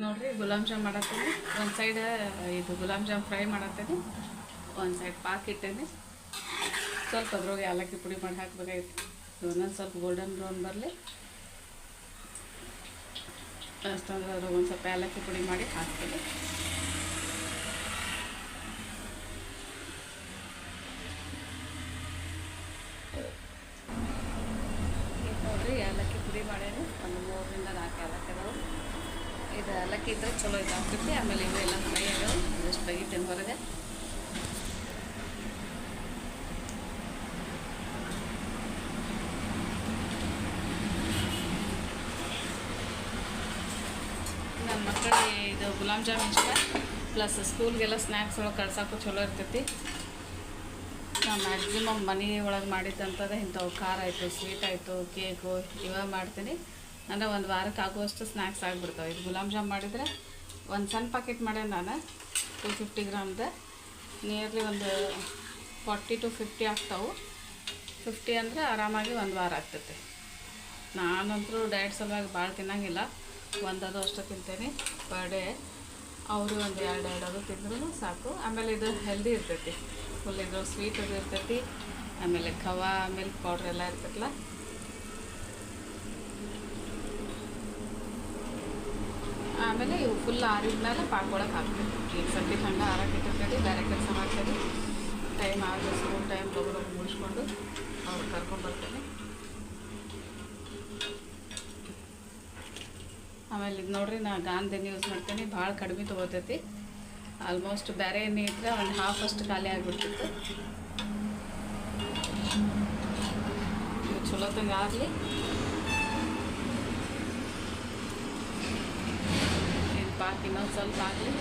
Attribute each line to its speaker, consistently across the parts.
Speaker 1: ನೋಡ್ರಿ ಗುಲಾಬ್ ಜಾಮ್ ಮಾಡತ್ತೀನಿ. ಒಂದು ಸೈಡ್ ಇದು ಗುಲಾಬ್ ಜಾಮ್ ಫ್ರೈ ಮಾಡತ್ತೀನಿ, ಒಂದು ಸೈಡ್ ಪಾಕ್ ಇಟ್ಟೇನೆ. ಸ್ವಲ್ಪ ಅದ್ರೊಳಗೆ ಏಲಕ್ಕಿ ಪುಡಿ ಮಾಡಿ ಹಾಕಬೇಕಾಗಿತ್ತು. ಇನ್ನೊಂದು ಸ್ವಲ್ಪ ಗೋಲ್ಡನ್ ಬ್ರೌನ್ ಬರಲಿ ಅಷ್ಟಂದ್ರೆ ಅದ್ರಾಗ ಒಂದು ಸ್ವಲ್ಪ ಏಲಕ್ಕಿ ಪುಡಿ ಮಾಡಿ ಹಾಕ್ತೀನಿ. ನೋಡ್ರಿ ಏಲಕ್ಕಿ ಪುಡಿ ಮಾಡೇನಿ. ಒಂದು 3 ರಿಂದ 4 ಏಲಕ್ಕಿ ಅದಾವೆ. ಇದು ಏಲಕ್ಕಿ ಇದ್ರೆ ಚಲೋ ಇದಾಗ್ತೈತಿ. ಆಮೇಲೆ ಇವೆಲ್ಲ ಫ್ರೈ ಆಗ್ಯಾವೆ, ಜಸ್ಟ್ ತೆಗಿತೀನಿ ಹೊರಗೆ. ನನ್ನ ಮಕ್ಕಳಿಗೆ ಇದು ಗುಲಾಬ್ ಜಾಮ್ ಇಷ್ಟ, ಪ್ಲಸ್ ಸ್ಕೂಲ್ಗೆಲ್ಲ ಸ್ನ್ಯಾಕ್ಸ್ ಒಳಗೆ ಕಳ್ಸೋಕ್ಕೂ ಚಲೋ ಇರ್ತೈತಿ. ನಾನು ಮ್ಯಾಕ್ಸಿಮಮ್ ಮನೆ ಒಳಗೆ ಮಾಡಿದ್ದಂಥದ್ದು ಇಂಥವು ಖಾರ ಆಯಿತು, ಸ್ವೀಟ್ ಆಯಿತು, ಕೇಕು ಇವ ಮಾಡ್ತೀನಿ. ಅಂದರೆ ಒಂದು ವಾರಕ್ಕೆ ಆಗುವಷ್ಟು ಸ್ನ್ಯಾಕ್ಸ್ ಆಗಿಬಿಡ್ತಾವೆ. ಇದು ಗುಲಾಬ್ ಜಾಮ್ ಮಾಡಿದರೆ ಒಂದು ಸಣ್ಣ ಪ್ಯಾಕೆಟ್ ಮಾಡ್ಯಾನ ನಾನು, 250 ಗ್ರಾಮ್ದು. ನಿಯರ್ಲಿ ಒಂದು 40 to 50 ಆಗ್ತಾವೆ. 50 ಅಂದರೆ ಆರಾಮಾಗಿ ಒಂದು ವಾರ ಆಗ್ತೈತೆ. ನಾನಂತರೂ ಡಯಟ್ ಸಲುವಾಗಿ ಭಾಳ ತಿನ್ನೋಂಗಿಲ್ಲ, ಒಂದದು ಅಷ್ಟು ತಿಂತೇನೆ ಪರ್ ಡೇ. ಅವರು ಒಂದು 2 ಅದು ತಿಂದ್ರೂ ಸಾಕು. ಆಮೇಲೆ ಇದು ಹೆಲ್ದಿ ಇರ್ತೈತಿ, ಫುಲ್ ಇದು ಸ್ವೀಟ್ ಅದು ಇರ್ತೈತಿ. ಆಮೇಲೆ ಖವಾ ಮಿಲ್ಕ್ ಪೌಡ್ರ್ ಎಲ್ಲ ಇರ್ತೈತಲ್ಲ. ಆಮೇಲೆ ಇವು ಫುಲ್ ಆರಿದ ಮೇಲೆ ಪಾಕೊಳಕ್ಕೆ ಹಾಕ್ತೀವಿ. ಈಗ ಸದ್ಯಕ್ಕೆ ಹಂಗೆ ಆರಕ್ಕೆ ಇಟ್ಟಿರ್ತೈತಿ, ಬೇರೆ ಕೆಲಸ ಮಾಡ್ತೀನಿ. ಟೈಮ್ ಆಗಿ ಸ್ಕೂಲ್ ಟೈಮ್ ಲಗು ಮುಗಿಸ್ಕೊಂಡು ಅವ್ರು ಕರ್ಕೊಂಡ್ಬರ್ತೇನೆ. ಆಮೇಲೆ ಇದು ನೋಡ್ರಿ, ನಾ ಗಾಂಧಿ ಎಣ್ಣೆ ಯೂಸ್ ಮಾಡ್ತೀನಿ. ಭಾಳ ಕಡಿಮೆ ತೊಗೋತೈತಿ. ಆಲ್ಮೋಸ್ಟ್ ಬೇರೆ ಎಣ್ಣೆ ಇಟ್ಟರೆ ಒಂದು ಹಾಫ್ ಅಷ್ಟು ಖಾಲಿ ಆಗಿಬಿಡ್ತಿತ್ತು. ಇದು ಚಲೋ ತಂಗೆ ಆಗಲಿ. ಇದು ಪಾಕ್ ಇನ್ನೊಂದು ಸ್ವಲ್ಪ ಆಗಲಿ.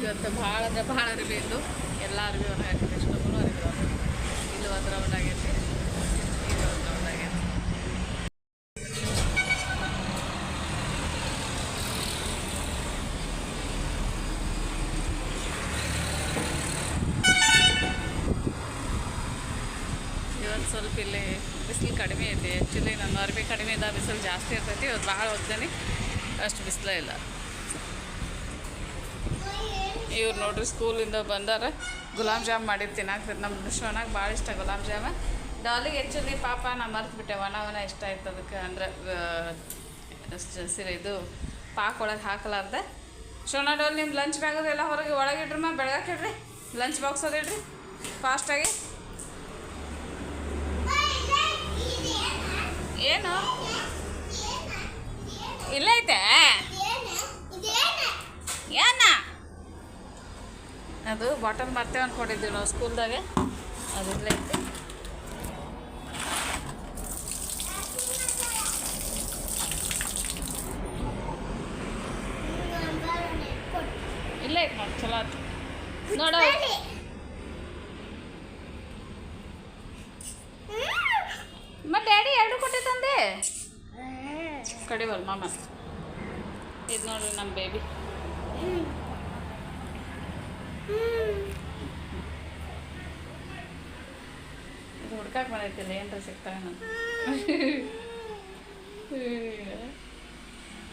Speaker 1: ಇವತ್ತು ಭಾಳ ಅಂದರೆ ಭಾಳ ಅರಿವಿ ಇದ್ದು, ಎಲ್ಲ ಅರಿವಿ ಹೊರಗೆ ಎಷ್ಟೊಬ್ಬರು ಅರಿವಿ ಅವರು. ಇಲ್ಲಿ ಒಂದು ರೌಂಡ್ ಆಗೈತಿ, ಇಲ್ಲಿ ಒಂದು ರೌಂಡ್ ಆಗೈತಿ. ಇವತ್ತು ಸ್ವಲ್ಪ ಇಲ್ಲಿ ಬಿಸಿಲು ಕಡಿಮೆ ಐತಿ. ಆ್ಯಕ್ಚುಲಿ ನಮ್ಮ ಅರಿವಿ ಕಡಿಮೆ ಇದ್ದ, ಬಿಸಿಲು ಜಾಸ್ತಿ ಇರ್ತೈತಿ. ಇವತ್ತು ಭಾಳ ಹೋಗ್ತಾನೆ, ಅಷ್ಟು ಬಿಸಿಲೇ ಇಲ್ಲ. ಇವ್ರು ನೋಡ್ರಿ ಸ್ಕೂಲಿಂದ ಬಂದಾರ. ಗುಲಾಬ್ ಜಾಮ್ ಮಾಡಿದ್ದು ತಿನ್ನಾಕ್ತದೆ. ನಮ್ಮ ವಿಶ್ವನಾಗ ಭಾಳ ಇಷ್ಟ ಗುಲಾಬ್ ಜಾಮ. ಡಾಲಿಗೆ ಆ್ಯಕ್ಚುಲಿ ಪಾಪ ನಾ ಮರ್ತ್ಬಿಟ್ಟೆ, ಒಣ ಇಷ್ಟ ಆಯ್ತು ಅದಕ್ಕೆ. ಅಂದ್ರೆ ಇದು ಪಾಕ್ ಒಳಗೆ ಹಾಕಲಾರ್ದೆ. ಶೋನಾ ಡಾಲ್ ನಿಮ್ಮ ಲಂಚ್ ಬ್ಯಾಗ್ ಅದೆಲ್ಲ ಹೊರಗೆ ಒಳಗಿಡ್ರಮ್ಮ, ಬೆಳಗಾಕೆ ಇಡ್ರಿ. ಲಂಚ್ ಬಾಕ್ಸ್ ಅದು ಇಡ್ರಿ ಫಾಸ್ಟಾಗಿ. ಏನು ಇಲ್ಲ ಐತೆ ಏನ ಅದು ಬಾಟಲ್ ಮತ್ತೆ ಅಂದ್ಕೊಂಡಿದ್ದೀವಿ ನಾವು ಸ್ಕೂಲ್ದಾಗೆ, ಅದಿಲ್ಲ ಐತೆ. ಇಲ್ಲ ಐತೆ ನೋಡಿ, ಚಲೋ ಆಯ್ತು ನೋಡ. ಮತ್ತೆ ಡ್ಯಾಡಿ 2 ಕೊಟ್ಟೆ ತಂದೆ ಕಡಿವಲ್ ಮಾಮ. ಇದು ನೋಡ್ರಿ ನಮ್ಮ ಬೇಬಿ. ಇದು ಹುಡ್ಕಾಕ್ ಬಂದೈತಿಲ್ಲ, ಏನರ ಸಿಗ್ತಾವೆ ನಾನು.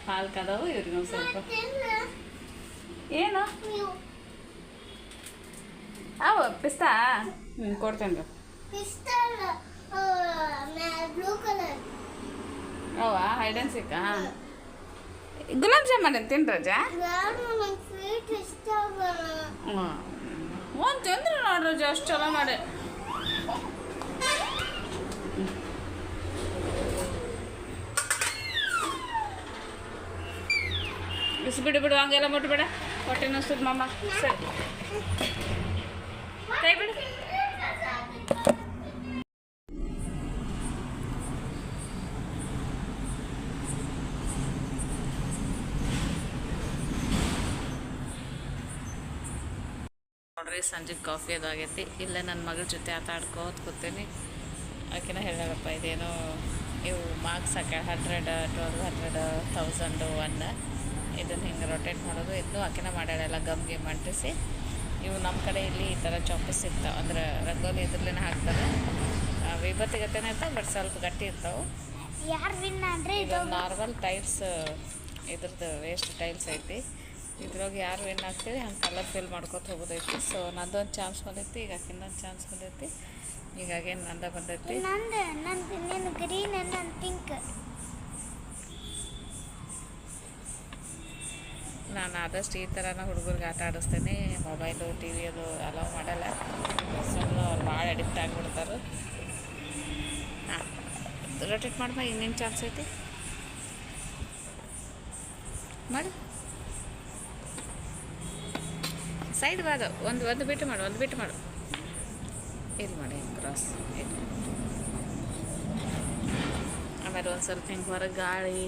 Speaker 1: ಹಾಲು ಕದಾವು ಇವ್ರಿಗೆ ಒಂದು ಸ್ವಲ್ಪ. ಏನು ಅವ ಪಿಸ್ತಾ? ಕೊಡ್ತೇನೆ. ಅವ ಹೈಡ್ ಆ್ಯಂಡ್ ಸಿಕ್ಕ ಗುಲಾಬ್ ಜಾಮ್ ಮಾಡಿ ತಿನ್ನಿ ರಜಾ. ಒಂದು ತಿಂದ್ರೆ ನೋಡ್ರಿ ರಜಾ, ಅಷ್ಟು ಚಲೋ ಮಾಡಿ. ಬಿಡು ಹಂಗೆಲ್ಲ ಮುಟ್ಬೇಡ, ಹೊಟ್ಟೆ ನೋಸ್ತದ ಮಾಮ. ಸರಿ ಕೈ ಬಿಡು. ನೋಡ್ರಿ ಸಂಜೆಗೆ ಕಾಫಿ ಅದು ಆಗೈತಿ. ಇಲ್ಲೇ ನನ್ನ ಮಗಳ ಜೊತೆ ಆಟ ಆಡ್ಕೋತ ಕೂತೀನಿ. ಆಕೆನ ಹೇಳಪ್ಪ ಇದೇನೋ ಇವು ಮಾರ್ಕ್ಸ್ ಹಾಕ್ಯಾಳ 100, 1200, 1000, 1 ಇದನ್ನು ಹಿಂಗೆ ರೊಟೇಟ್ ಮಾಡೋದು. ಇದನ್ನು ಆಕೆನ ಮಾಡ್ಯಾಳೆಲ್ಲ ಗಮ್ ಗೇಮ್ ಅಂಟಿಸಿ. ಇವು ನಮ್ಮ ಕಡೆ ಇಲ್ಲಿ ಈ ಥರ ಚಾಪಸ್ ಇರ್ತಾವೆ, ಅಂದ್ರೆ ರಂಗೋಲಿ ಇದ್ರಲ್ಲೇ ಹಾಕ್ತಾರೆ. ವಿಭತ್ತಿಗತೆನೇ ಇರ್ತಾವೆ, ಬಟ್ ಸ್ವಲ್ಪ ಗಟ್ಟಿ ಇರ್ತಾವೆ.
Speaker 2: ಯಾರು ವಿನ್ ಅಂದರೆ
Speaker 1: ಇದು ನಾರ್ಮಲ್ ಟೈಲ್ಸ್, ಇದ್ರದ್ದು ವೇಸ್ಟ್ ಟೈಲ್ಸ್ ಐತಿ. ಇದ್ರೊಳಗೆ ಯಾರು ವಿನ್ ಆಗ್ತೀವಿ ಹಂಗೆ ಕಲರ್ ಫಿಲ್ ಮಾಡ್ಕೊತ ಹೋಗೋದೈತಿ. ಸೊ ನಂದೊಂದು ಚಾನ್ಸ್ ಬಂದೈತಿ, ಈಗ ಇನ್ನೊಂದು ಚಾನ್ಸ್ ಬಂದೈತಿ. ಹೀಗಾಗಿ ನಂದ ಬಂದೈತಿ.
Speaker 2: ನಂದು ಗ್ರೀನ್ ನನ್ನ ಪಿಂಕ್.
Speaker 1: ನಾನು ಆದಷ್ಟು ಈ ಥರನ ಹುಡುಗರಿಗೆ ಆಟ ಆಡಿಸ್ತೇನೆ. ಮೊಬೈಲು ಟಿ ವಿ ಅದು ಅಲೌ ಮಾಡಲ್ಲ. ಸುಮ್ಮನೆ ಅವ್ರು ಭಾಳ ಅಡಿಕ್ಟ್ ಆಗಿಬಿಡ್ತಾರೆ. ಹಾಂ, ರೊಟೇಟ್ ಮಾಡ್ಬ. ಇನ್ನೇನು ಚಾನ್ಸ್ ಐತಿ ಮಾಡು. ಸೈಡ್ ಬಾದ ಒಂದು ಬಿಟ್ಟು ಮಾಡು, ಒಂದು ಬಿಟ್ಟು ಮಾಡು. ಇಲ್ಲಿ ಮಾಡಿ ಕ್ರಾಸ್ ಇಲ್ಲಿ. ಆಮೇಲೆ ಒಂದು ಸ್ವಲ್ಪ ಹಿಂಗೆ ಹೊರಗೆ ಗಾಳಿ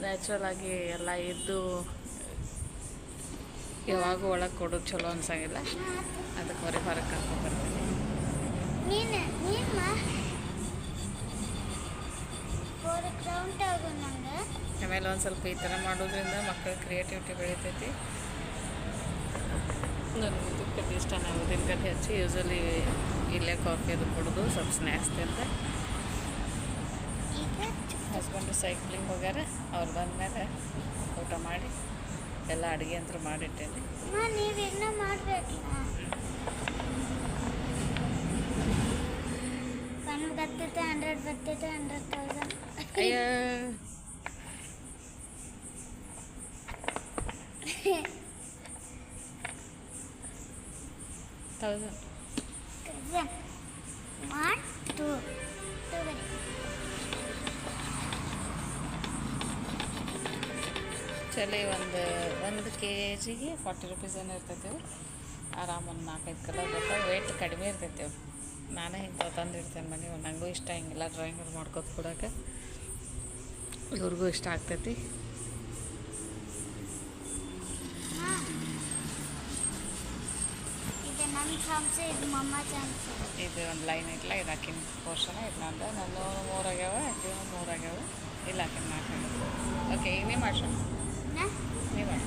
Speaker 1: ನ್ಯಾಚುರಲ್ ಆಗಿ ಎಲ್ಲ ಇದ್ದು ಯಾವಾಗೂ ಒಳಗೆ ಕೊಡೋದು ಚಲೋ ಅನ್ಸಂಗಿಲ್ಲ. ಅದಕ್ಕೆ ಹೊರಗೆ ಕರ್ಕೊಂಡ್ಬರ್ತೀನಿ. ಆಮೇಲೆ ಒಂದು ಸ್ವಲ್ಪ ಈ ಥರ ಮಾಡೋದ್ರಿಂದ ಮಕ್ಕಳ ಕ್ರಿಯೇಟಿವಿಟಿ ಬೆಳಿತೈತಿ. ನನಗೆ ಉದ್ದಿನ ಇಷ್ಟ. ನಾವು ಉದ್ದಿನಕಡ್ಡಿ ಹಚ್ಚಿ ಯೂಸಲಿ ಇಲ್ಲೇ ಕಾಫಿ ಅದು ಕೊಡೋದು, ಸ್ವಲ್ಪ ಸ್ನ್ಯಾಕ್ಸ್ ತಿಂತ. ಹಸ್ಬೆಂಡು ಸೈಕ್ಲಿಂಗ್ ಹೋಗ್ಯಾರ. ಅವ್ರು ಬಂದಮೇಲೆ ಊಟ ಮಾಡಿ ಎಲ್ಲ ಅಡುಗೆ ಅಂತೂ ಮಾಡಿಟ್ಟೇನೆ.
Speaker 2: ನೀವಿನ್ನೂ ಮಾಡಬೇಕು. ಒಂದು ಬರ್ತೈತೆ 100 ಬರ್ತೈತೆ 100,000.
Speaker 1: ಅಯ್ಯ 1000.
Speaker 2: 1, 2
Speaker 1: ಚಳಿ ಒಂದು KG 40 ರೂಪೀಸ್ ಏನೋ ಇರ್ತೈತೆ. ಆರಾಮ ಒಂದು 4-5 ಕಲರ್ ಬರ್ತಾವೆ. ವೇಟ್ ಕಡಿಮೆ ಇರ್ತೈತೆ ಅವು. ನಾನೇ ಇಂಥವು ತಂದಿರ್ತೇನೆ ಮನೆ. ನನಗೂ ಇಷ್ಟ ಹಿಂಗೆಲ್ಲ ಡ್ರಾಯಿಂಗ್ ಮಾಡ್ಕೊತ ಕೊಡೋಕೆ. ಇವ್ರಿಗೂ ಇಷ್ಟ ಆಗ್ತೈತಿ.
Speaker 2: ಇದು ನನ್ನ ಚಾನ್ಸ್, ಇದು ಮಮ್ಮ ಚಾನ್ಸ್.
Speaker 1: ಇದು ಒಂದು ಲೈನ್ ಐತಲ್ಲ, ಇದು ಹಾಕಿನ ಪೋರ್ಷನ್. ಇದು ನಂದು 3 ಆಗ್ಯಾವ, ಆಕೆ 3 ಆಗ್ಯಾವ. ಇಲ್ಲ ಹಾಕಿನ 4 ಆಗ್ಯಾವ. ಓಕೆ, ಈಗ ನೀವು ಮಾಡ್ಸೋಣ. ನೀವು ಮಾಡಿ.